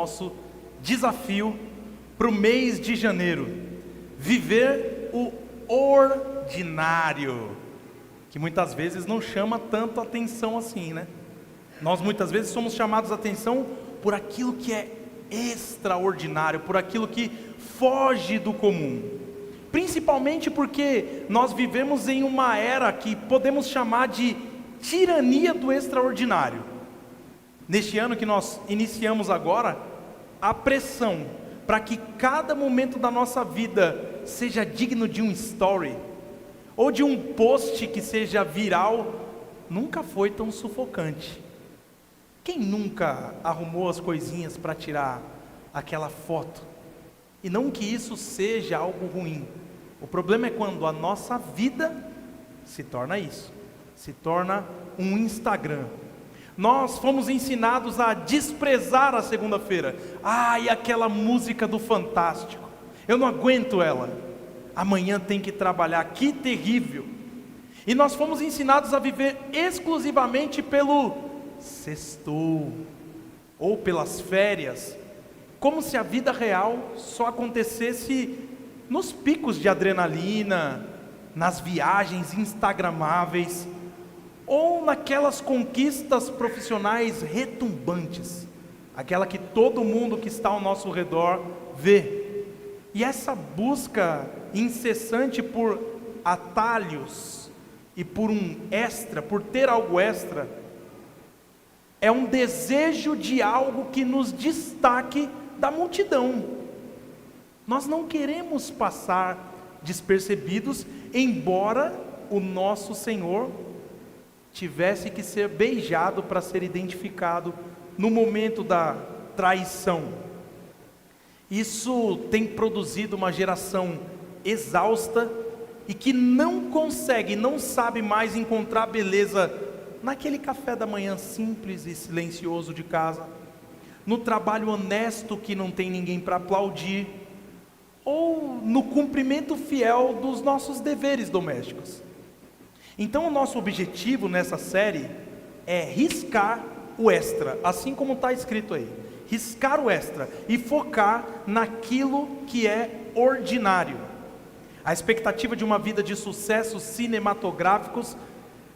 nosso desafio para o mês de janeiro: viver o ordinário, que muitas vezes não chama tanto atenção assim, né? Nós muitas vezes somos chamados a atenção por aquilo que é extraordinário, por aquilo que foge do comum, principalmente porque nós vivemos em uma era que podemos chamar de tirania do extraordinário. Neste ano que nós iniciamos agora, a pressão para que cada momento da nossa vida seja digno de um story, ou de um post que seja viral, nunca foi tão sufocante. Quem nunca arrumou as coisinhas para tirar aquela foto? E não que isso seja algo ruim. O problema é quando a nossa vida se torna isso, se torna um Instagram. Nós fomos ensinados a desprezar a segunda-feira. E aquela música do Fantástico, eu não aguento ela. Amanhã tem que trabalhar, que terrível. E nós fomos ensinados a viver exclusivamente pelo sextou, ou pelas férias, como se a vida real só acontecesse nos picos de adrenalina, nas viagens instagramáveis, ou naquelas conquistas profissionais retumbantes, aquela que todo mundo que está ao nosso redor vê. E essa busca incessante por atalhos e por um extra, por ter algo extra, é um desejo de algo que nos destaque da multidão. Nós não queremos passar despercebidos, embora o nosso Senhor tivesse que ser beijado para ser identificado no momento da traição. Isso tem produzido uma geração exausta e que não consegue, não sabe mais encontrar beleza naquele café da manhã simples e silencioso de casa, no trabalho honesto que não tem ninguém para aplaudir, ou no cumprimento fiel dos nossos deveres domésticos. Então o nosso objetivo nessa série é riscar o extra, assim como está escrito aí, riscar o extra e focar naquilo que é ordinário. A expectativa de uma vida de sucessos cinematográficos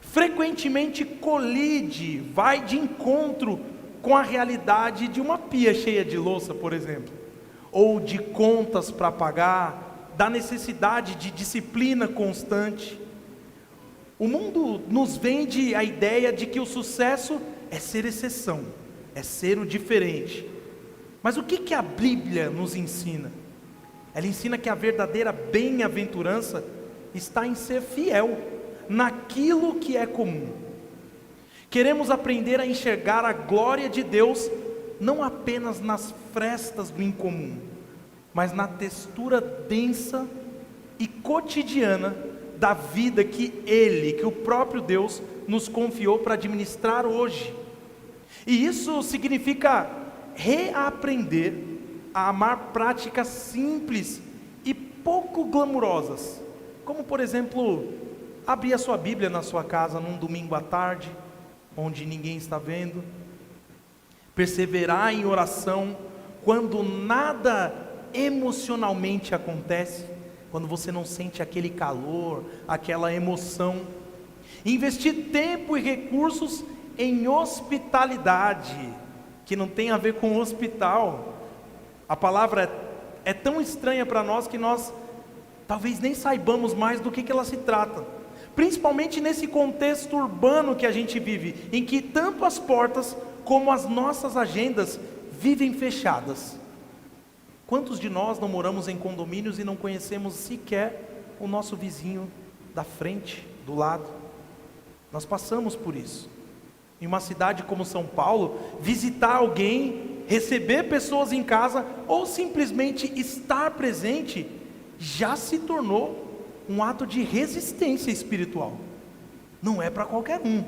frequentemente colide, vai de encontro com a realidade de uma pia cheia de louça, por exemplo, ou de contas para pagar, da necessidade de disciplina constante. O mundo nos vende a ideia de que o sucesso é ser exceção, é ser o diferente. Mas o que a Bíblia nos ensina? Ela ensina que a verdadeira bem-aventurança está em ser fiel naquilo que é comum. Queremos aprender a enxergar a glória de Deus não apenas nas frestas do incomum, mas na textura densa e cotidiana da vida que o próprio Deus nos confiou para administrar hoje. E isso significa reaprender a amar práticas simples e pouco glamurosas, como por exemplo, abrir a sua Bíblia na sua casa num domingo à tarde, onde ninguém está vendo, perseverar em oração quando nada emocionalmente acontece, quando você não sente aquele calor, aquela emoção, investir tempo e recursos em hospitalidade, que não tem a ver com hospital. A palavra é tão estranha para nós que nós talvez nem saibamos mais do que ela se trata, principalmente nesse contexto urbano que a gente vive, em que tanto as portas como as nossas agendas vivem fechadas. Quantos de nós não moramos em condomínios e não conhecemos sequer o nosso vizinho da frente, do lado? Nós passamos por isso. Em uma cidade como São Paulo, visitar alguém, receber pessoas em casa ou simplesmente estar presente já se tornou um ato de resistência espiritual. Não é para qualquer um.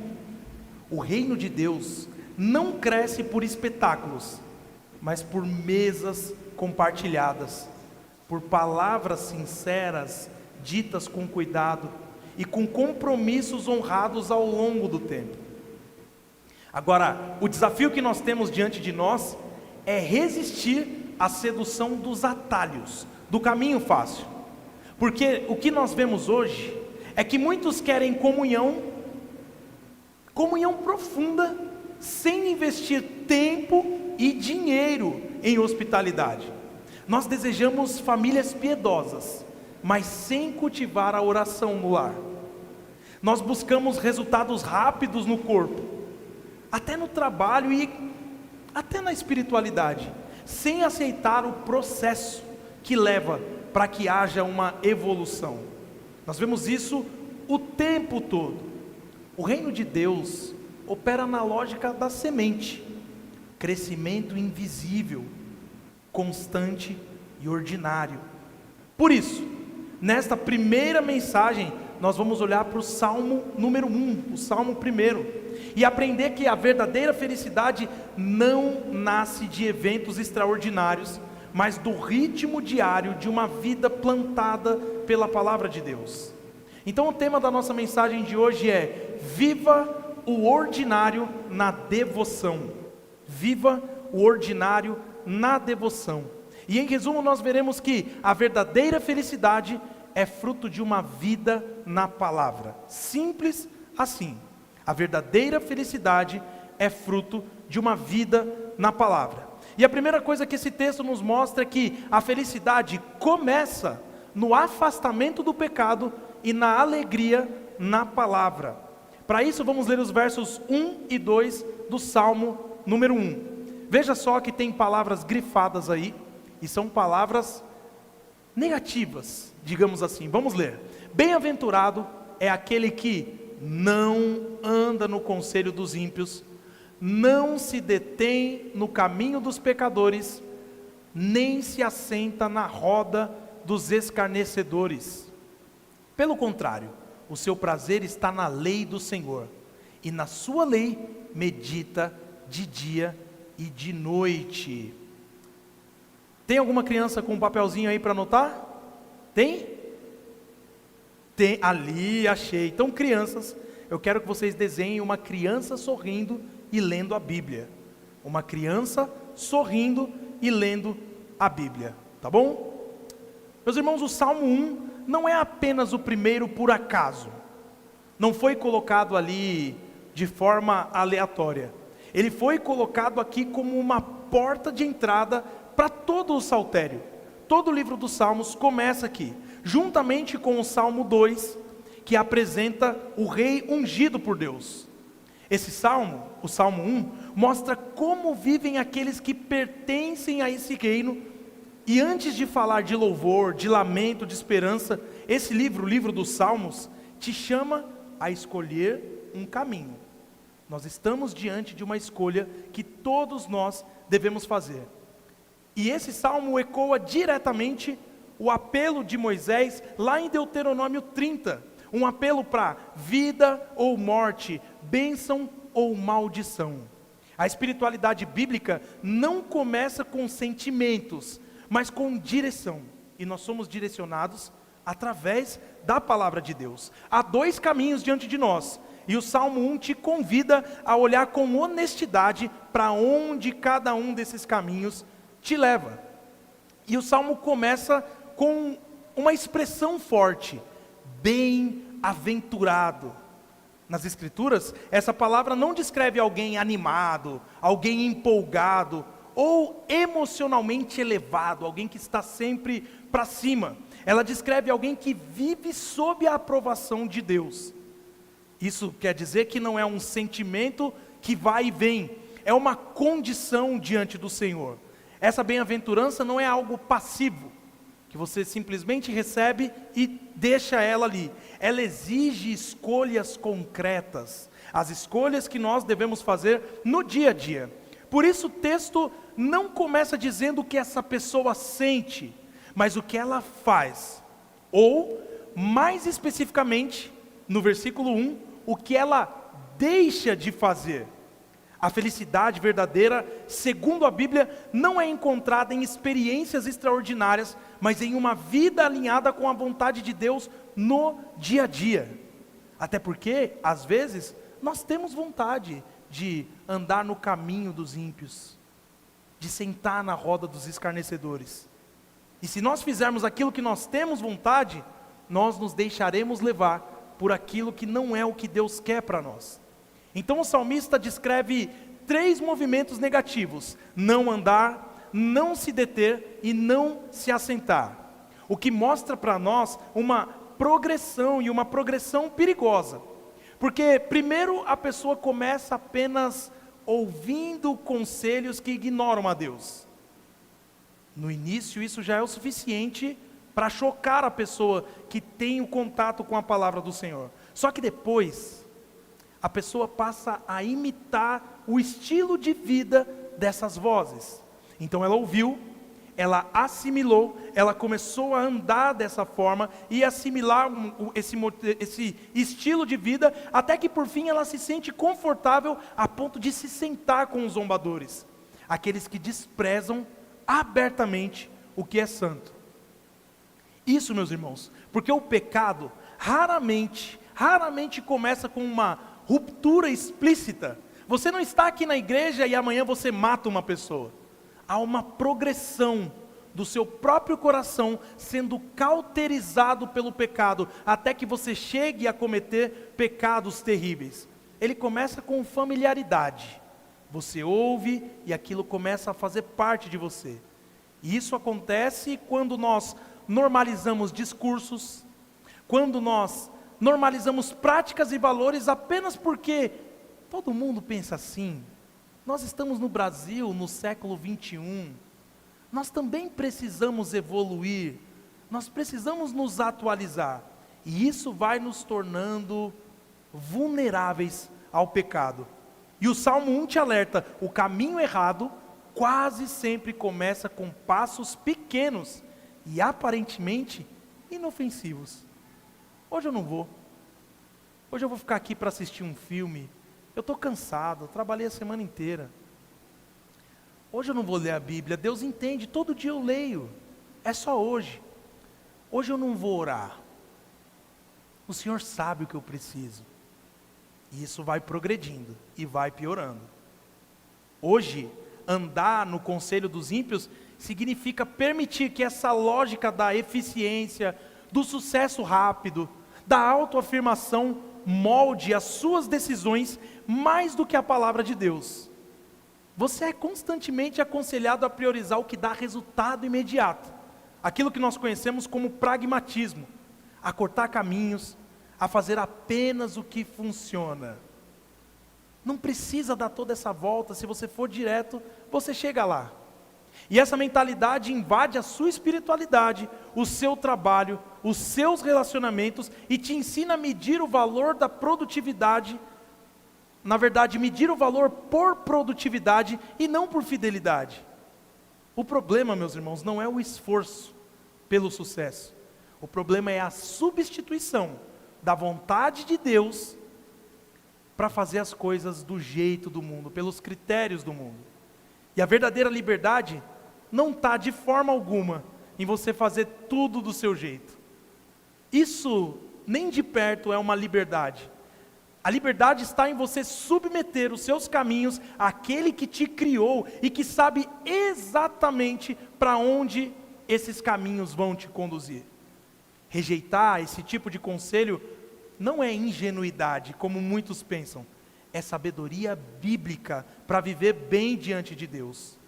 O reino de Deus não cresce por espetáculos, mas por mesas compartilhadas, por palavras sinceras, ditas com cuidado e com compromissos honrados ao longo do tempo. Agora, o desafio que nós temos diante de nós é resistir à sedução dos atalhos, do caminho fácil. Porque o que nós vemos hoje é que muitos querem comunhão profunda, sem investir tempo e dinheiro em hospitalidade. Nós desejamos famílias piedosas, mas sem cultivar a oração no lar. Nós buscamos resultados rápidos no corpo, até no trabalho e até na espiritualidade, sem aceitar o processo que leva para que haja uma evolução. Nós vemos isso o tempo todo. O reino de Deus opera na lógica da semente, crescimento invisível, constante e ordinário. Por isso, nesta primeira mensagem, nós vamos olhar para o Salmo número 1, o Salmo 1, e aprender que a verdadeira felicidade não nasce de eventos extraordinários, mas do ritmo diário de uma vida plantada pela palavra de Deus. Então o tema da nossa mensagem de hoje é: viva o ordinário na devoção. Viva o ordinário na devoção. E em resumo nós veremos que a verdadeira felicidade é fruto de uma vida na palavra. Simples assim. A verdadeira felicidade é fruto de uma vida na palavra. E a primeira coisa que esse texto nos mostra é que a felicidade começa no afastamento do pecado e na alegria na palavra. Para isso vamos ler os versos 1 e 2 do Salmo número 1. Veja só que tem palavras grifadas aí, e são palavras negativas, digamos assim. Vamos ler. Bem-aventurado é aquele que não anda no conselho dos ímpios, não se detém no caminho dos pecadores, nem se assenta na roda dos escarnecedores. Pelo contrário, o seu prazer está na lei do Senhor, e na sua lei medita de dia e de noite. Tem alguma criança com um papelzinho aí para anotar? Tem? Tem, ali, achei. Então, crianças, eu quero que vocês desenhem uma criança sorrindo e lendo a Bíblia. Uma criança sorrindo e lendo a Bíblia, tá bom? Meus irmãos, o Salmo 1 não é apenas o primeiro por acaso. Não foi colocado ali de forma aleatória. Ele foi colocado aqui como uma porta de entrada para todo o saltério. Todo o livro dos Salmos começa aqui, juntamente com o Salmo 2, que apresenta o rei ungido por Deus. Esse salmo, o Salmo 1, mostra como vivem aqueles que pertencem a esse reino. E antes de falar de louvor, de lamento, de esperança, esse livro, o livro dos Salmos, te chama a escolher um caminho. Nós estamos diante de uma escolha que todos nós devemos fazer. E esse salmo ecoa diretamente o apelo de Moisés lá em Deuteronômio 30. Um apelo para vida ou morte, bênção ou maldição. A espiritualidade bíblica não começa com sentimentos, mas com direção. E nós somos direcionados através da palavra de Deus. Há dois caminhos diante de nós. E o Salmo 1 te convida a olhar com honestidade para onde cada um desses caminhos te leva. E o Salmo começa com uma expressão forte: bem-aventurado. Nas Escrituras, essa palavra não descreve alguém animado, alguém empolgado, ou emocionalmente elevado, alguém que está sempre para cima. Ela descreve alguém que vive sob a aprovação de Deus. Isso quer dizer que não é um sentimento que vai e vem, é uma condição diante do Senhor. Essa bem-aventurança não é algo passivo, que você simplesmente recebe e deixa ela ali. Ela exige escolhas concretas, as escolhas que nós devemos fazer no dia a dia. Por isso o texto não começa dizendo o que essa pessoa sente, mas o que ela faz. Ou, mais especificamente, no versículo 1, o que ela deixa de fazer. A felicidade verdadeira, segundo a Bíblia, não é encontrada em experiências extraordinárias, mas em uma vida alinhada com a vontade de Deus no dia a dia. Até porque, às vezes, nós temos vontade de andar no caminho dos ímpios, de de sentar na roda dos escarnecedores. E se nós fizermos aquilo que nós temos vontade, nós nos deixaremos levar por aquilo que não é o que Deus quer para nós. Então o salmista descreve 3 movimentos negativos: não andar, não se deter e não se assentar. O que mostra para nós uma progressão, e uma progressão perigosa. Porque primeiro a pessoa começa apenas ouvindo conselhos que ignoram a Deus. No início isso já é o suficiente para chocar a pessoa que tem o contato com a palavra do Senhor. Só que depois, a pessoa passa a imitar o estilo de vida dessas vozes. Então ela ouviu, ela assimilou, ela começou a andar dessa forma e assimilar esse estilo de vida, até que por fim ela se sente confortável a ponto de se sentar com os zombadores, aqueles que desprezam abertamente o que é santo. Isso, meus irmãos, porque o pecado raramente começa com uma ruptura explícita. Você não está aqui na igreja e amanhã você mata uma pessoa. Há uma progressão do seu próprio coração sendo cauterizado pelo pecado, até que você chegue a cometer pecados terríveis. Ele começa com familiaridade. Você ouve e aquilo começa a fazer parte de você. E isso acontece quando nós normalizamos discursos, quando nós normalizamos práticas e valores apenas porque todo mundo pensa assim. Nós estamos no Brasil, no século 21, nós também precisamos evoluir, nós precisamos nos atualizar, e isso vai nos tornando vulneráveis ao pecado. E o Salmo 1 te alerta: o caminho errado quase sempre começa com passos pequenos e aparentemente inofensivos. Hoje eu não vou, hoje eu vou ficar aqui para assistir um filme. Eu estou cansado, eu trabalhei a semana inteira. Hoje eu não vou ler a Bíblia. Deus entende, todo dia eu leio. É só hoje. Hoje eu não vou orar. O Senhor sabe o que eu preciso. E isso vai progredindo e vai piorando. Hoje, andar no conselho dos ímpios significa permitir que essa lógica da eficiência, do sucesso rápido, da autoafirmação molde as suas decisões mais do que a palavra de Deus. Você é constantemente aconselhado a priorizar o que dá resultado imediato, aquilo que nós conhecemos como pragmatismo, a cortar caminhos, a fazer apenas o que funciona. Não precisa dar toda essa volta, se você for direto, você chega lá. E essa mentalidade invade a sua espiritualidade, o seu trabalho, os seus relacionamentos, e te ensina a medir o valor da produtividade, na verdade, medir o valor por produtividade e não por fidelidade. O problema, meus irmãos, não é o esforço pelo sucesso. O problema é a substituição da vontade de Deus para fazer as coisas do jeito do mundo, pelos critérios do mundo. E a verdadeira liberdade não está de forma alguma em você fazer tudo do seu jeito. Isso nem de perto é uma liberdade. A liberdade está em você submeter os seus caminhos àquele que te criou e que sabe exatamente para onde esses caminhos vão te conduzir. Rejeitar esse tipo de conselho não é ingenuidade, como muitos pensam. É sabedoria bíblica para viver bem diante de Deus.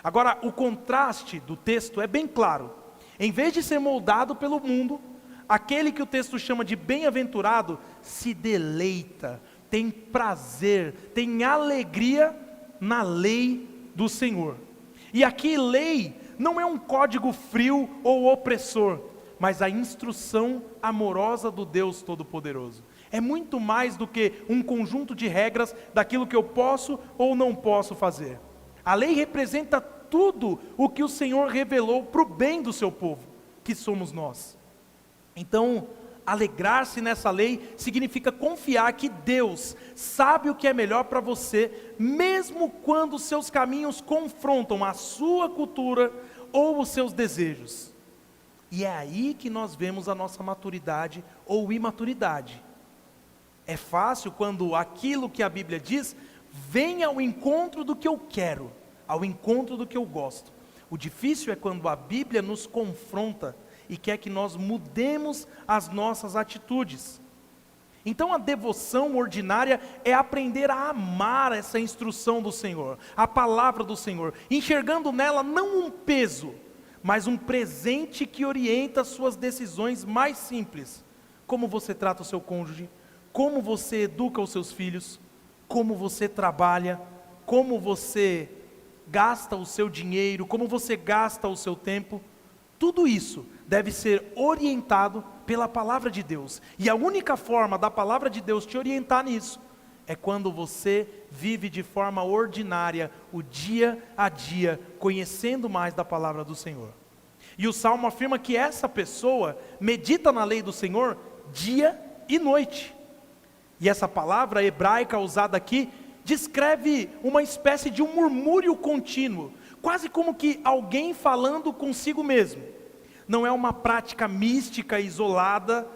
Agora, o contraste do texto é bem claro. Em vez de ser moldado pelo mundo, aquele que o texto chama de bem-aventurado se deleita, tem prazer, tem alegria na lei do Senhor. E aqui lei não é um código frio ou opressor, mas a instrução amorosa do Deus Todo-Poderoso. É muito mais do que um conjunto de regras daquilo que eu posso ou não posso fazer. A lei representa tudo o que o Senhor revelou para o bem do seu povo, que somos nós. Então, alegrar-se nessa lei significa confiar que Deus sabe o que é melhor para você, mesmo quando os seus caminhos confrontam a sua cultura ou os seus desejos. E é aí que nós vemos a nossa maturidade ou imaturidade. É fácil quando aquilo que a Bíblia diz vem ao encontro do que eu quero, ao encontro do que eu gosto. O difícil é quando a Bíblia nos confronta e quer que nós mudemos as nossas atitudes. Então a devoção ordinária é aprender a amar essa instrução do Senhor, a palavra do Senhor, enxergando nela não um peso, mas um presente que orienta as suas decisões mais simples. Como você trata o seu cônjuge, como você educa os seus filhos, como você trabalha, como você gasta o seu dinheiro, como você gasta o seu tempo. Tudo isso deve ser orientado pela palavra de Deus. E a única forma da palavra de Deus te orientar nisso é quando você vive de forma ordinária o dia a dia, conhecendo mais da palavra do Senhor. E o Salmo afirma que essa pessoa medita na lei do Senhor dia e noite. E essa palavra hebraica usada aqui descreve uma espécie de um murmúrio contínuo, quase como que alguém falando consigo mesmo. Não é uma prática mística isolada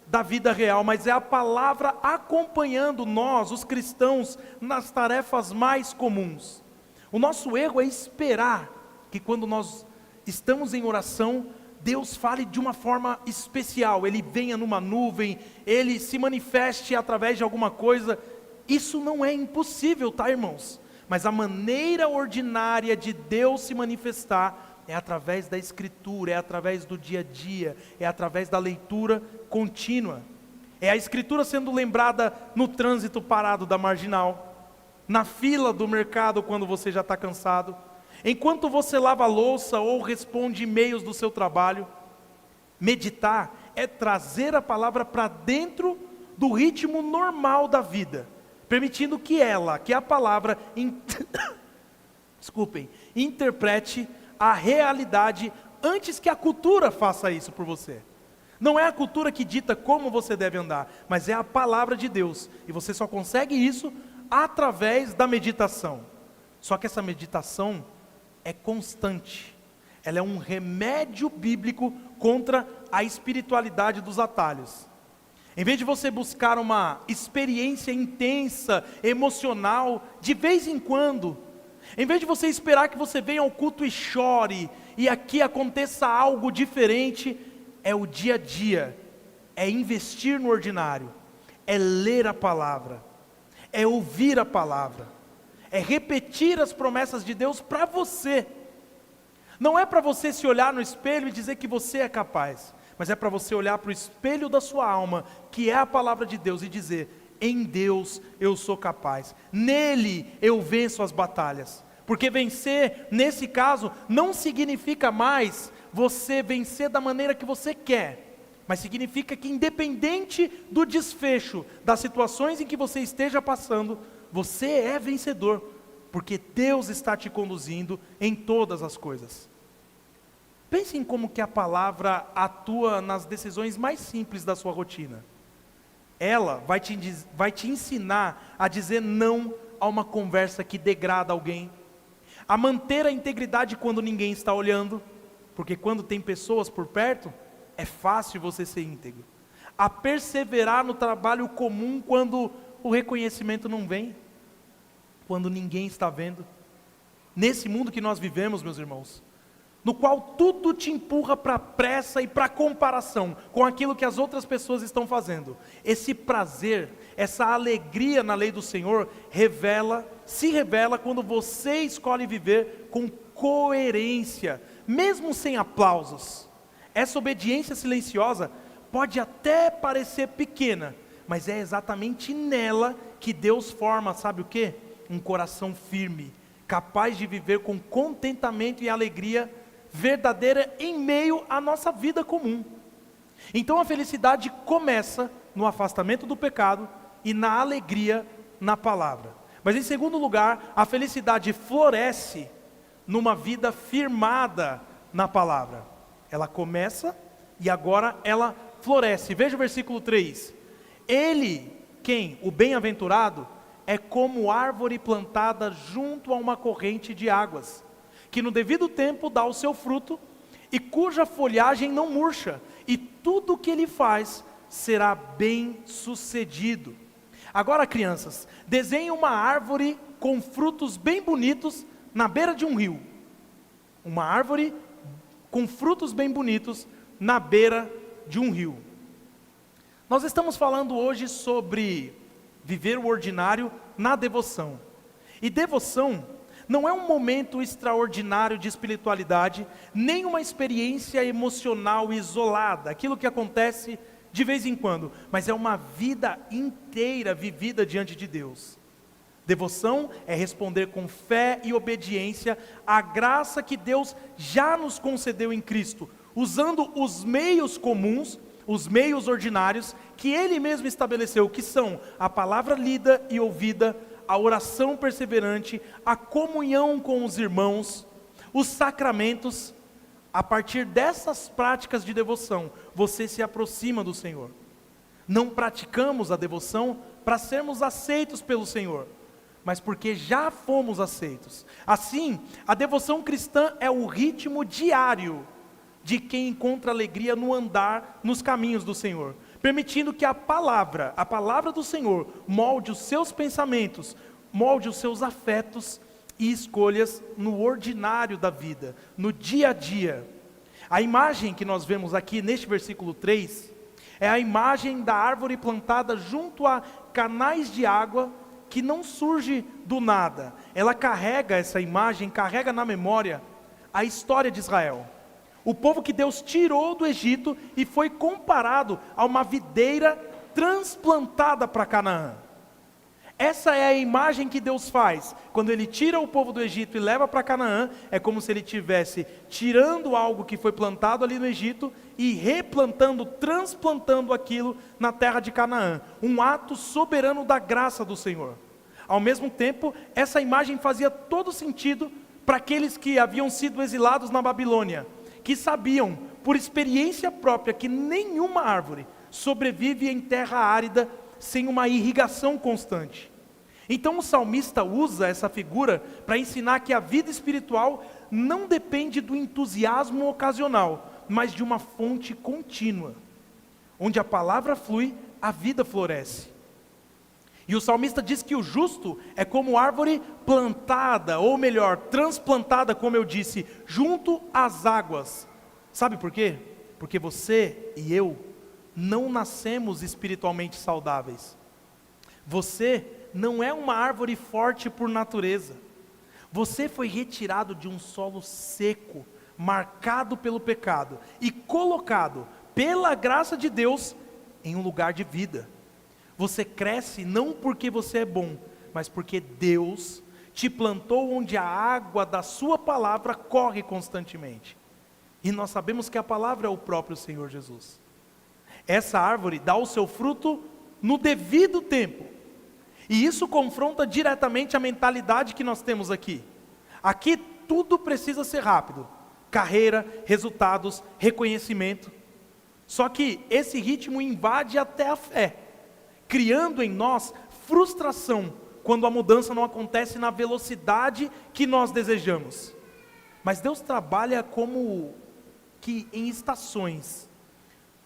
da vida real, mas é a palavra acompanhando nós, os cristãos, nas tarefas mais comuns. O nosso erro é esperar que quando nós estamos em oração, Deus fale de uma forma especial, Ele venha numa nuvem, Ele se manifeste através de alguma coisa. Isso não é impossível, tá, irmãos? Mas a maneira ordinária de Deus se manifestar é através da Escritura, é através do dia a dia, é através da leitura contínua. É a Escritura sendo lembrada no trânsito parado da marginal, na fila do mercado quando você já está cansado, enquanto você lava a louça ou responde e-mails do seu trabalho. Meditar é trazer a palavra para dentro do ritmo normal da vida, permitindo que a palavra, interprete a realidade antes que a cultura faça isso por você. Não é a cultura que dita como você deve andar, mas é a palavra de Deus, e você só consegue isso através da meditação. Só que essa meditação é constante, ela é um remédio bíblico contra a espiritualidade dos atalhos. Em vez de você buscar uma experiência intensa, emocional, de vez em quando, em vez de você esperar que você venha ao culto e chore, e aqui aconteça algo diferente, é o dia a dia, é investir no ordinário, é ler a palavra, é ouvir a palavra, é repetir as promessas de Deus para você. Não é para você se olhar no espelho e dizer que você é capaz, mas é para você olhar para o espelho da sua alma, que é a palavra de Deus, e dizer: em Deus eu sou capaz, nele eu venço as batalhas. Porque vencer, nesse caso, não significa mais você vencer da maneira que você quer, mas significa que independente do desfecho, das situações em que você esteja passando, você é vencedor, porque Deus está te conduzindo em todas as coisas. Pense em como que a palavra atua nas decisões mais simples da sua rotina. Ela vai te ensinar a dizer não a uma conversa que degrada alguém, a manter a integridade quando ninguém está olhando, porque quando tem pessoas por perto, é fácil você ser íntegro, a perseverar no trabalho comum quando o reconhecimento não vem, quando ninguém está vendo. Nesse mundo que nós vivemos, meus irmãos, no qual tudo te empurra para a pressa e para a comparação com aquilo que as outras pessoas estão fazendo, esse prazer, essa alegria na lei do Senhor, se revela quando você escolhe viver com coerência, mesmo sem aplausos. Essa obediência silenciosa pode até parecer pequena, mas é exatamente nela que Deus forma, sabe o quê? Um coração firme, capaz de viver com contentamento e alegria verdadeira em meio à nossa vida comum. Então a felicidade começa no afastamento do pecado e na alegria na palavra. Mas em segundo lugar, a felicidade floresce numa vida firmada na palavra. Ela começa e agora ela floresce. Veja o versículo 3. Ele, quem? O bem-aventurado, é como árvore plantada junto a uma corrente de águas, que no devido tempo dá o seu fruto, e cuja folhagem não murcha, e tudo o que ele faz será bem sucedido. Agora, crianças, desenhem uma árvore com frutos bem bonitos na beira de um rio. Uma árvore com frutos bem bonitos na beira de um rio. Nós estamos falando hoje sobre viver o ordinário na devoção. E devoção não é um momento extraordinário de espiritualidade, nem uma experiência emocional isolada, aquilo que acontece de vez em quando, mas é uma vida inteira vivida diante de Deus. Devoção é responder com fé e obediência à graça que Deus já nos concedeu em Cristo, usando os meios comuns, os meios ordinários que Ele mesmo estabeleceu, que são a palavra lida e ouvida, a oração perseverante, a comunhão com os irmãos, os sacramentos. A partir dessas práticas de devoção, você se aproxima do Senhor. Não praticamos a devoção para sermos aceitos pelo Senhor, mas porque já fomos aceitos. Assim, a devoção cristã é o ritmo diário de quem encontra alegria no andar nos caminhos do Senhor, permitindo que a palavra do Senhor, molde os seus pensamentos, molde os seus afetos e escolhas no ordinário da vida, no dia a dia. A imagem que nós vemos aqui neste versículo 3, é a imagem da árvore plantada junto a canais de água, que não surge do nada. Ela carrega essa imagem, carrega na memória a história de Israel. O povo que Deus tirou do Egito e foi comparado a uma videira transplantada para Canaã. Essa é a imagem que Deus faz, quando Ele tira o povo do Egito e leva para Canaã, é como se Ele estivesse tirando algo que foi plantado ali no Egito e replantando, transplantando aquilo na terra de Canaã, um ato soberano da graça do Senhor. Ao mesmo tempo, essa imagem fazia todo sentido para aqueles que haviam sido exilados na Babilônia, que sabiam, por experiência própria, que nenhuma árvore sobrevive em terra árida sem uma irrigação constante. Então o salmista usa essa figura para ensinar que a vida espiritual não depende do entusiasmo ocasional, mas de uma fonte contínua. Onde a palavra flui, a vida floresce. E o salmista diz que o justo é como árvore plantada, ou melhor, transplantada, como eu disse, junto às águas. Sabe por quê? Porque você e eu não nascemos espiritualmente saudáveis. Você não é uma árvore forte por natureza. Você foi retirado de um solo seco, marcado pelo pecado, e colocado, pela graça de Deus, em um lugar de vida. Você cresce não porque você é bom, mas porque Deus te plantou onde a água da sua palavra corre constantemente. E nós sabemos que a palavra é o próprio Senhor Jesus. Essa árvore dá o seu fruto no devido tempo. E isso confronta diretamente a mentalidade que nós temos aqui. Aqui tudo precisa ser rápido. Carreira, resultados, reconhecimento. Só que esse ritmo invade até a fé, criando em nós frustração quando a mudança não acontece na velocidade que nós desejamos. Mas Deus trabalha como que em estações,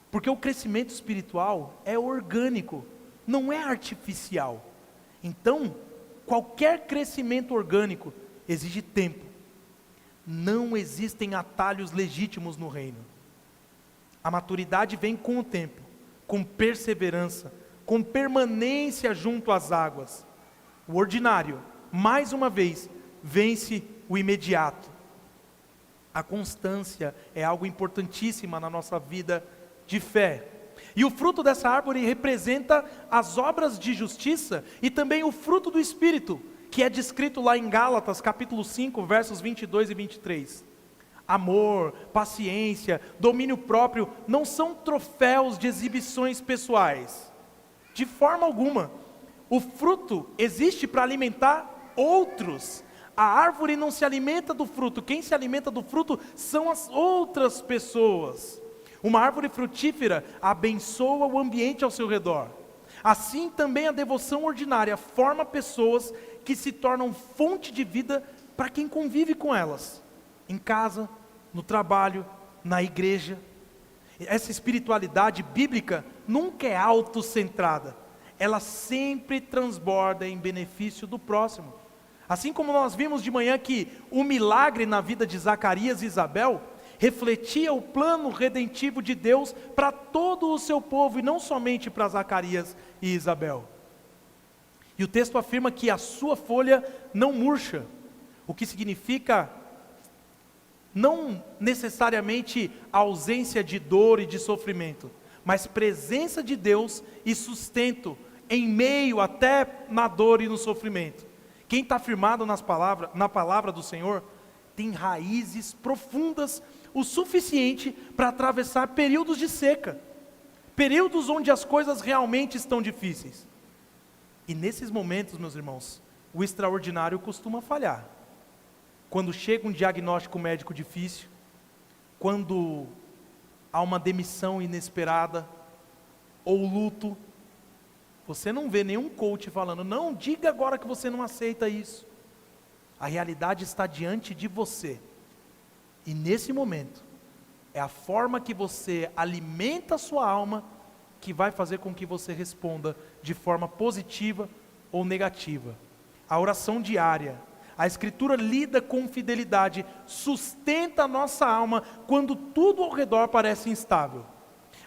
porque o crescimento espiritual é orgânico, não é artificial. Então, qualquer crescimento orgânico exige tempo. Não existem atalhos legítimos no reino. A maturidade vem com o tempo, com perseverança, com permanência junto às águas. O ordinário, mais uma vez, vence o imediato. A constância é algo importantíssimo na nossa vida de fé. E o fruto dessa árvore representa as obras de justiça e também o fruto do Espírito, que é descrito lá em Gálatas, capítulo 5, versos 22 e 23. Amor, paciência, domínio próprio não são troféus de exibições pessoais. De forma alguma. O fruto existe para alimentar outros. A árvore não se alimenta do fruto, quem se alimenta do fruto são as outras pessoas. Uma árvore frutífera abençoa o ambiente ao seu redor. Assim também a devoção ordinária forma pessoas que se tornam fonte de vida para quem convive com elas. Em casa, no trabalho, na igreja. Essa espiritualidade bíblica nunca é autocentrada. Ela sempre transborda em benefício do próximo. Assim como nós vimos de manhã que o milagre na vida de Zacarias e Isabel refletia o plano redentivo de Deus para todo o seu povo e não somente para Zacarias e Isabel. E o texto afirma que a sua folha não murcha, o que significa não necessariamente ausência de dor e de sofrimento, mas presença de Deus e sustento em meio até na dor e no sofrimento. Quem está firmado na palavra do Senhor tem raízes profundas o suficiente para atravessar períodos de seca, períodos onde as coisas realmente estão difíceis. E nesses momentos, meus irmãos, o extraordinário costuma falhar. Quando chega um diagnóstico médico difícil, quando há uma demissão inesperada, ou luto, você não vê nenhum coach falando, não, diga agora que você não aceita isso. A realidade está diante de você. E nesse momento, é a forma que você alimenta a sua alma que vai fazer com que você responda de forma positiva ou negativa. A oração diária, a Escritura lida com fidelidade, sustenta a nossa alma quando tudo ao redor parece instável.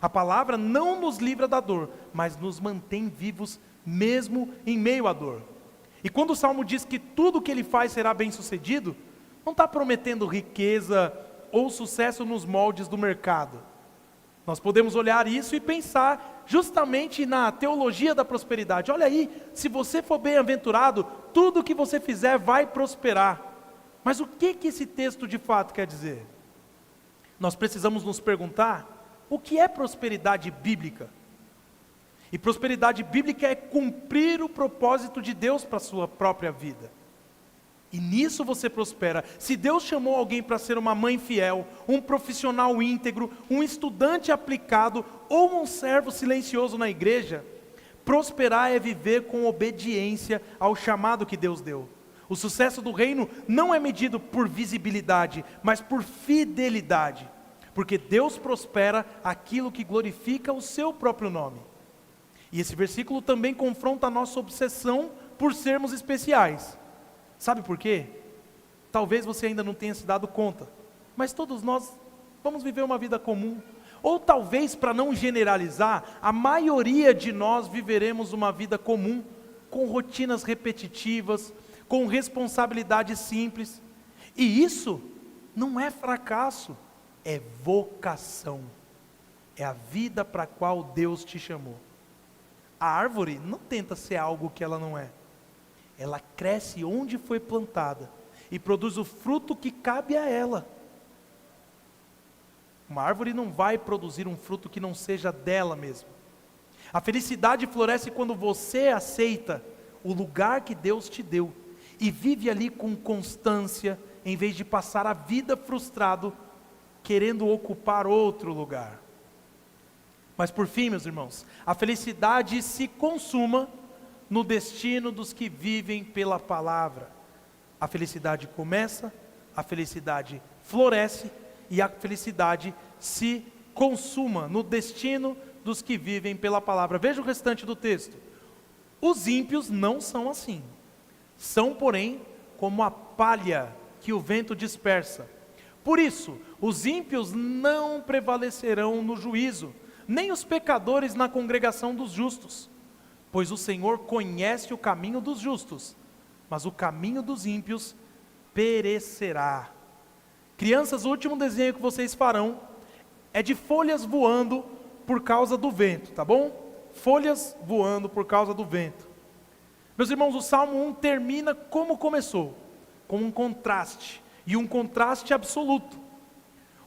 A palavra não nos livra da dor, mas nos mantém vivos mesmo em meio à dor. E quando o Salmo diz que tudo o que ele faz será bem sucedido, não está prometendo riqueza ou sucesso nos moldes do mercado. Nós podemos olhar isso e pensar justamente na teologia da prosperidade. Olha aí, se você for bem-aventurado, tudo o que você fizer vai prosperar. Mas o que esse texto de fato quer dizer? Nós precisamos nos perguntar, o que é prosperidade bíblica? E prosperidade bíblica é cumprir o propósito de Deus para a sua própria vida. E nisso você prospera. Se Deus chamou alguém para ser uma mãe fiel, um profissional íntegro, um estudante aplicado ou um servo silencioso na igreja, prosperar é viver com obediência ao chamado que Deus deu. O sucesso do reino não é medido por visibilidade, mas por fidelidade. Porque Deus prospera aquilo que glorifica o seu próprio nome. E esse versículo também confronta a nossa obsessão por sermos especiais. Sabe por quê? Talvez você ainda não tenha se dado conta, mas todos nós vamos viver uma vida comum. Ou talvez, para não generalizar, a maioria de nós viveremos uma vida comum, com rotinas repetitivas, com responsabilidades simples. E isso não é fracasso, é vocação. É a vida para a qual Deus te chamou. A árvore não tenta ser algo que ela não é. Ela cresce onde foi plantada e produz o fruto que cabe a ela. Uma árvore não vai produzir um fruto que não seja dela mesma. A felicidade floresce quando você aceita o lugar que Deus te deu e vive ali com constância, em vez de passar a vida frustrado, querendo ocupar outro lugar. Mas por fim, meus irmãos, a felicidade se consuma no destino dos que vivem pela palavra. A felicidade começa, a felicidade floresce e a felicidade se consuma no destino dos que vivem pela palavra. Veja o restante do texto. Os ímpios não são assim. São, porém, como a palha que o vento dispersa. Por isso, os ímpios não prevalecerão no juízo, nem os pecadores na congregação dos justos. Pois o Senhor conhece o caminho dos justos, mas o caminho dos ímpios perecerá. Crianças, o último desenho que vocês farão é de folhas voando por causa do vento, tá bom? Folhas voando por causa do vento. Meus irmãos, o Salmo 1 termina como começou, com um contraste, e um contraste absoluto.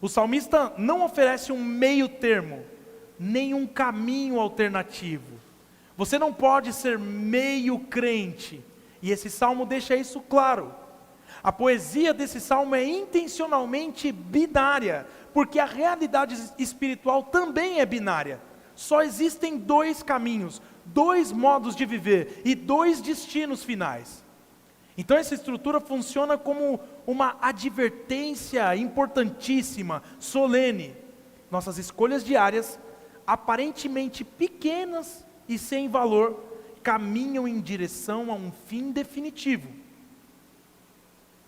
O salmista não oferece um meio termo, nem um caminho alternativo. Você não pode ser meio crente, e esse salmo deixa isso claro. A poesia desse salmo é intencionalmente binária, porque a realidade espiritual também é binária. Só existem dois caminhos, dois modos de viver e dois destinos finais. Então essa estrutura funciona como uma advertência importantíssima, solene. Nossas escolhas diárias, aparentemente pequenas e sem valor, caminham em direção a um fim definitivo.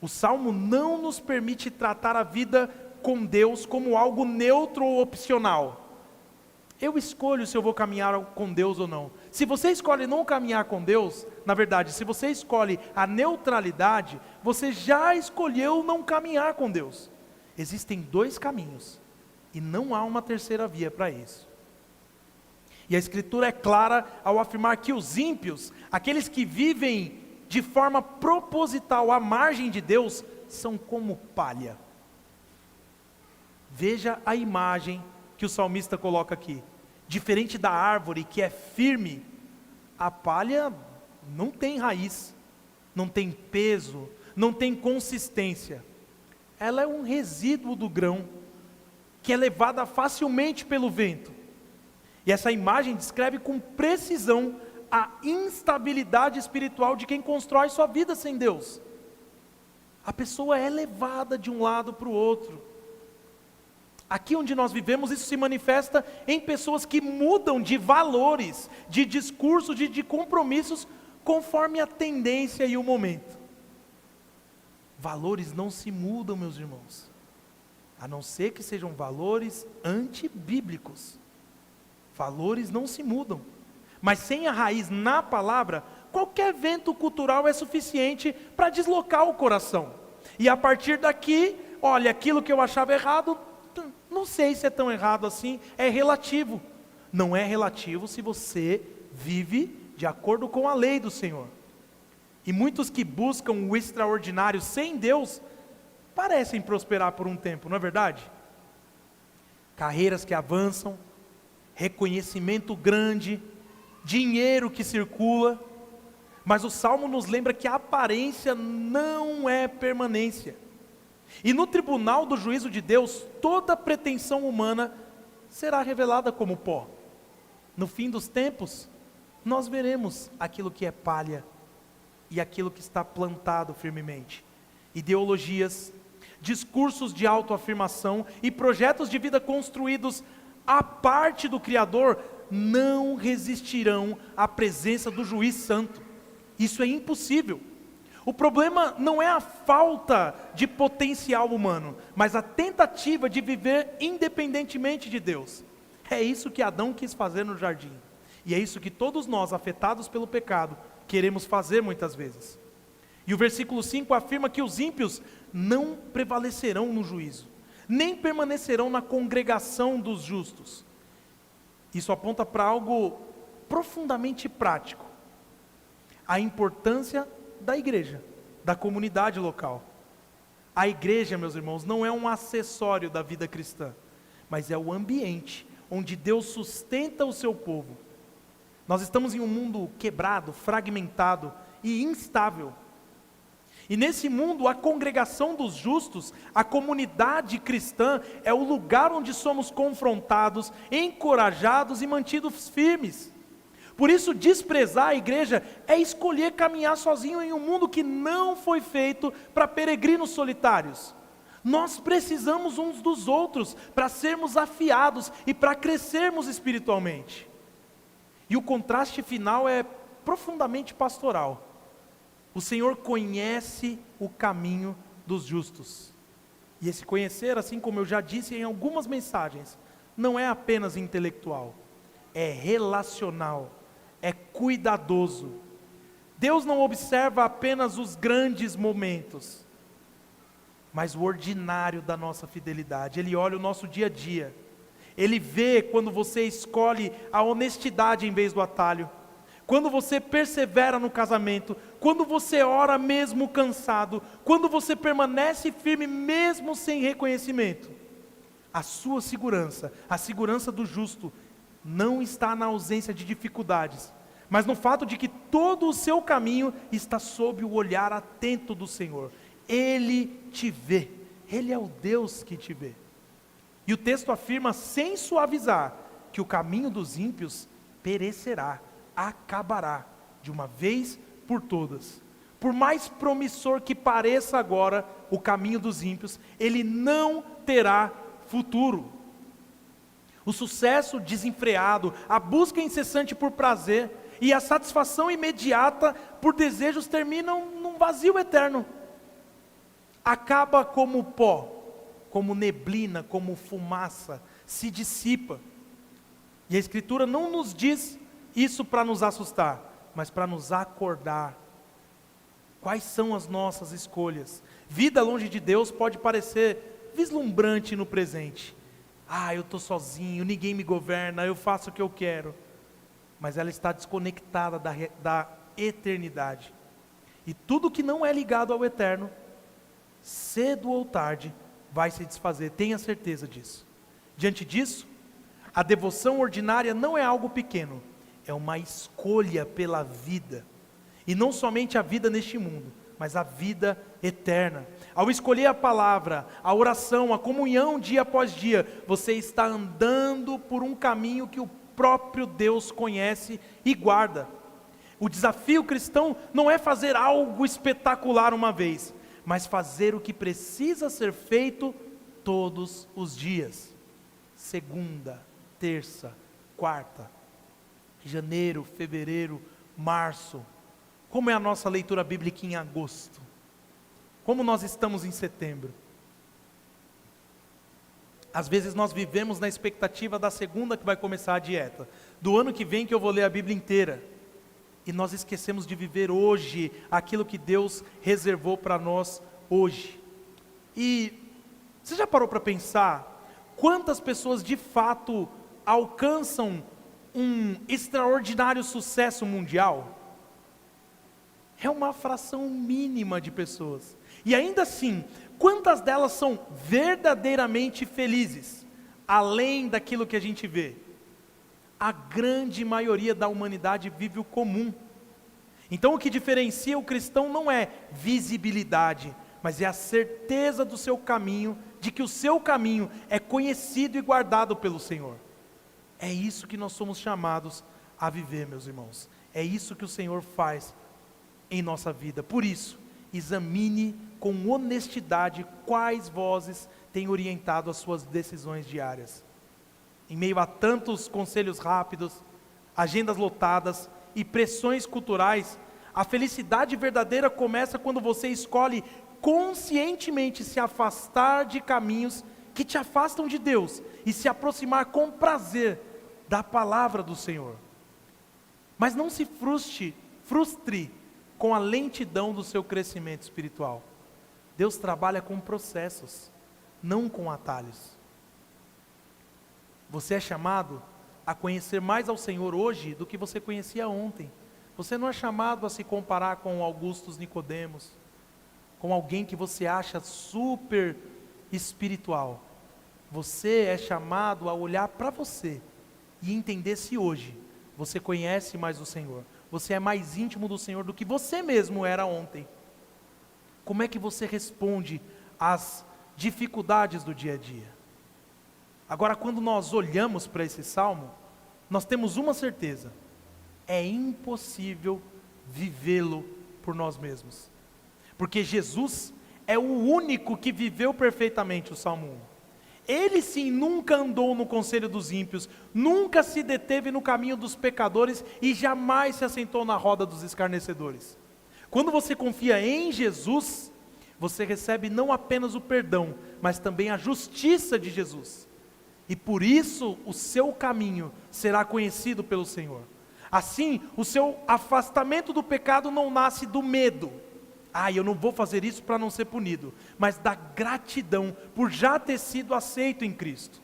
O Salmo não nos permite tratar a vida com Deus como algo neutro ou opcional. Eu escolho se eu vou caminhar com Deus ou não. Se você escolhe não caminhar com Deus, na verdade, se você escolhe a neutralidade, você já escolheu não caminhar com Deus. Existem dois caminhos, e não há uma terceira via para isso. E a Escritura é clara ao afirmar que os ímpios, aqueles que vivem de forma proposital à margem de Deus, são como palha. Veja a imagem que o salmista coloca aqui. Diferente da árvore que é firme, a palha não tem raiz, não tem peso, não tem consistência. Ela é um resíduo do grão, que é levada facilmente pelo vento. E essa imagem descreve com precisão a instabilidade espiritual de quem constrói sua vida sem Deus. A pessoa é levada de um lado para o outro. Aqui onde nós vivemos, isso se manifesta em pessoas que mudam de valores, de discurso, de compromissos, conforme a tendência e o momento. Valores não se mudam, meus irmãos, a não ser que sejam valores antibíblicos. Valores não se mudam, mas sem a raiz na palavra, qualquer vento cultural é suficiente para deslocar o coração. E a partir daqui, olha, aquilo que eu achava errado, não sei se é tão errado assim, é relativo. Não é relativo se você vive de acordo com a lei do Senhor. E muitos que buscam o extraordinário sem Deus, parecem prosperar por um tempo, não é verdade? Carreiras que avançam, reconhecimento grande, dinheiro que circula, mas o Salmo nos lembra que a aparência não é permanência. E no tribunal do juízo de Deus, toda pretensão humana será revelada como pó. No fim dos tempos, nós veremos aquilo que é palha e aquilo que está plantado firmemente. Ideologias, discursos de autoafirmação e projetos de vida construídos à parte do Criador não resistirão à presença do juiz santo. Isso é impossível. O problema não é a falta de potencial humano, mas a tentativa de viver independentemente de Deus. É isso que Adão quis fazer no jardim. E é isso que todos nós, afetados pelo pecado, queremos fazer muitas vezes. E o versículo 5 afirma que os ímpios não prevalecerão no juízo, nem permanecerão na congregação dos justos. Isso aponta para algo profundamente prático. A importância da igreja, da comunidade local. A igreja, meus irmãos, não é um acessório da vida cristã, mas é o ambiente onde Deus sustenta o seu povo. Nós estamos em um mundo quebrado, fragmentado e instável. E nesse mundo, a congregação dos justos, a comunidade cristã, é o lugar onde somos confrontados, encorajados e mantidos firmes. Por isso, desprezar a igreja é escolher caminhar sozinho em um mundo que não foi feito para peregrinos solitários. Nós precisamos uns dos outros para sermos afiados e para crescermos espiritualmente. E o contraste final é profundamente pastoral. O Senhor conhece o caminho dos justos. E esse conhecer, assim como eu já disse em algumas mensagens, não é apenas intelectual, é relacional, é cuidadoso. Deus não observa apenas os grandes momentos, mas o ordinário da nossa fidelidade. Ele olha o nosso dia a dia. Ele vê quando você escolhe a honestidade em vez do atalho, quando você persevera no casamento, quando você ora mesmo cansado, quando você permanece firme mesmo sem reconhecimento. A sua segurança, a segurança do justo, não está na ausência de dificuldades, mas no fato de que todo o seu caminho está sob o olhar atento do Senhor. Ele te vê, Ele é o Deus que te vê. E o texto afirma sem suavizar que o caminho dos ímpios perecerá, acabará de uma vez por todas. Por mais promissor que pareça agora o caminho dos ímpios, ele não terá futuro. O sucesso desenfreado, a busca incessante por prazer e a satisfação imediata por desejos terminam num vazio eterno. acaba como pó, como neblina, como fumaça, se dissipa. E a Escritura não nos diz isso para nos assustar, mas para nos acordar. Quais são as nossas escolhas? Vida longe de Deus pode parecer vislumbrante no presente. Eu estou sozinho, ninguém me governa, eu faço o que eu quero. Mas ela está desconectada da eternidade. E tudo que não é ligado ao eterno, cedo ou tarde, vai se desfazer, tenha certeza disso. Diante disso, a devoção ordinária não é algo pequeno, é uma escolha pela vida. E não somente a vida neste mundo, mas a vida eterna. Ao escolher a palavra, a oração, a comunhão dia após dia, você está andando por um caminho que o próprio Deus conhece e guarda. O desafio cristão não é fazer algo espetacular uma vez, mas fazer o que precisa ser feito todos os dias. Segunda, terça, quarta, janeiro, fevereiro, março. Como é a nossa leitura bíblica em agosto? Como nós estamos em setembro? Às vezes nós vivemos na expectativa da segunda que vai começar a dieta, do ano que vem que eu vou ler a Bíblia inteira, e nós esquecemos de viver hoje aquilo que Deus reservou para nós hoje. E você já parou para pensar quantas pessoas de fato alcançam um extraordinário sucesso mundial? É uma fração mínima de pessoas. E ainda assim, quantas delas são verdadeiramente felizes, além daquilo que a gente vê? A grande maioria da humanidade vive o comum. Então o que diferencia o cristão não é visibilidade, mas é a certeza do seu caminho, de que o seu caminho é conhecido e guardado pelo Senhor. É isso que nós somos chamados a viver, meus irmãos. É isso que o Senhor faz em nossa vida. Por isso, examine com honestidade quais vozes têm orientado as suas decisões diárias. Em meio a tantos conselhos rápidos, agendas lotadas e pressões culturais, a felicidade verdadeira começa quando você escolhe conscientemente se afastar de caminhos que te afastam de Deus e se aproximar com prazer da palavra do Senhor. Mas não se frustre com a lentidão do seu crescimento espiritual. Deus trabalha com processos, não com atalhos. Você é chamado a conhecer mais ao Senhor hoje do que você conhecia ontem. Você não é chamado a se comparar com Augustus Nicodemos, com alguém que você acha super espiritual. Você é chamado a olhar para você e entender se hoje você conhece mais o Senhor. Você é mais íntimo do Senhor do que você mesmo era ontem. Como é que você responde às dificuldades do dia a dia? Agora, quando nós olhamos para esse salmo, nós temos uma certeza: é impossível vivê-lo por nós mesmos, porque Jesus é o único que viveu perfeitamente o Salmo 1. Ele sim nunca andou no conselho dos ímpios, nunca se deteve no caminho dos pecadores e jamais se assentou na roda dos escarnecedores. Quando você confia em Jesus, você recebe não apenas o perdão, mas também a justiça de Jesus. E por isso o seu caminho será conhecido pelo Senhor. Assim, o seu afastamento do pecado não nasce do medo. Eu não vou fazer isso para não ser punido. Mas da gratidão por já ter sido aceito em Cristo.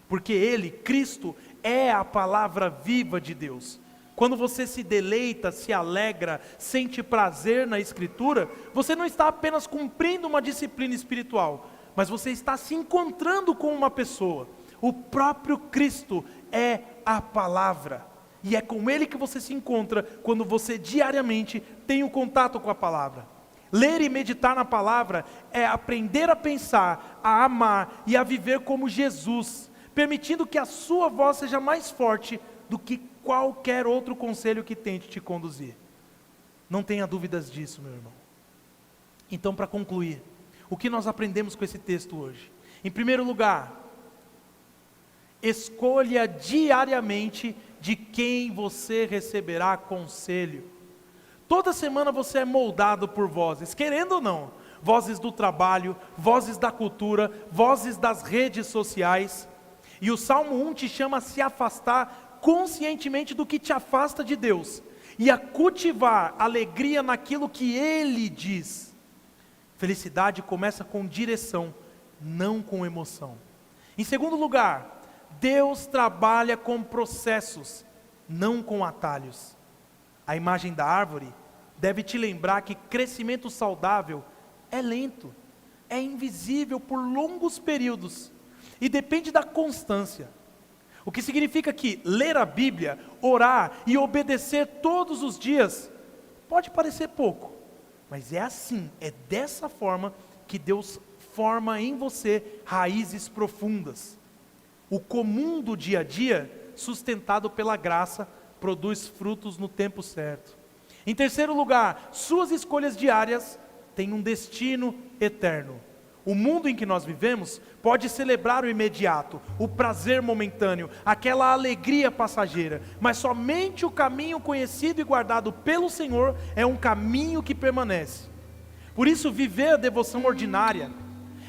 Porque Ele, Cristo, é a palavra viva de Deus. Quando você se deleita, se alegra, sente prazer na Escritura, você não está apenas cumprindo uma disciplina espiritual, mas você está se encontrando com uma pessoa. O próprio Cristo é a palavra. E é com Ele que você se encontra quando você diariamente tem um contato com a palavra. Ler e meditar na palavra é aprender a pensar, a amar e a viver como Jesus, permitindo que a sua voz seja mais forte do que qualquer outro conselho que tente te conduzir. Não tenha dúvidas disso, meu irmão. Então, para concluir, o que nós aprendemos com esse texto hoje? Em primeiro lugar, escolha diariamente de quem você receberá conselho. Toda semana você é moldado por vozes, querendo ou não. vozes do trabalho, vozes da cultura, vozes das redes sociais. E o Salmo 1 te chama a se afastar conscientemente do que te afasta de Deus e a cultivar alegria naquilo que Ele diz. Felicidade começa com direção, não com emoção. Em segundo lugar, Deus trabalha com processos, não com atalhos. A imagem da árvore deve te lembrar que crescimento saudável é lento, é invisível por longos períodos e depende da constância. O que significa que ler a Bíblia, orar e obedecer todos os dias pode parecer pouco, mas é assim, é dessa forma que Deus forma em você raízes profundas. O comum do dia a dia, sustentado pela graça, produz frutos no tempo certo. Em terceiro lugar, suas escolhas diárias têm um destino eterno. O mundo em que nós vivemos pode celebrar o imediato, o prazer momentâneo, aquela alegria passageira, mas somente o caminho conhecido e guardado pelo Senhor é um caminho que permanece. Por isso, viver a devoção ordinária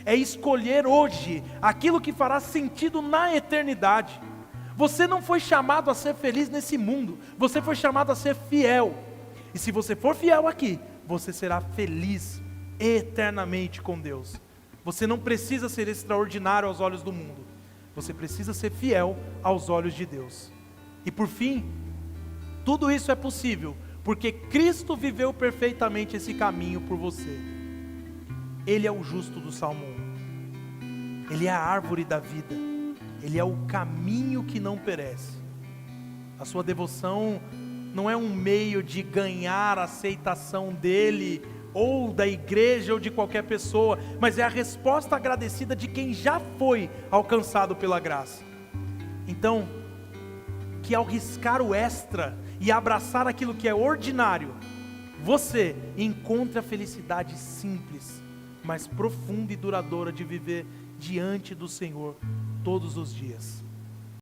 é escolher hoje aquilo que fará sentido na eternidade. Você não foi chamado a ser feliz nesse mundo, você foi chamado a ser fiel. E se você for fiel aqui, você será feliz eternamente com Deus. Você não precisa ser extraordinário aos olhos do mundo, você precisa ser fiel aos olhos de Deus. E por fim, tudo isso é possível, porque Cristo viveu perfeitamente esse caminho por você. Ele é o justo do Salmo 1, Ele é a árvore da vida, Ele é o caminho que não perece. A sua devoção não é um meio de ganhar a aceitação dEle, ou da igreja, ou de qualquer pessoa, mas é a resposta agradecida de quem já foi alcançado pela graça. Então, que ao riscar o extra e abraçar aquilo que é ordinário, você encontre a felicidade simples, mas profunda e duradoura de viver diante do Senhor todos os dias.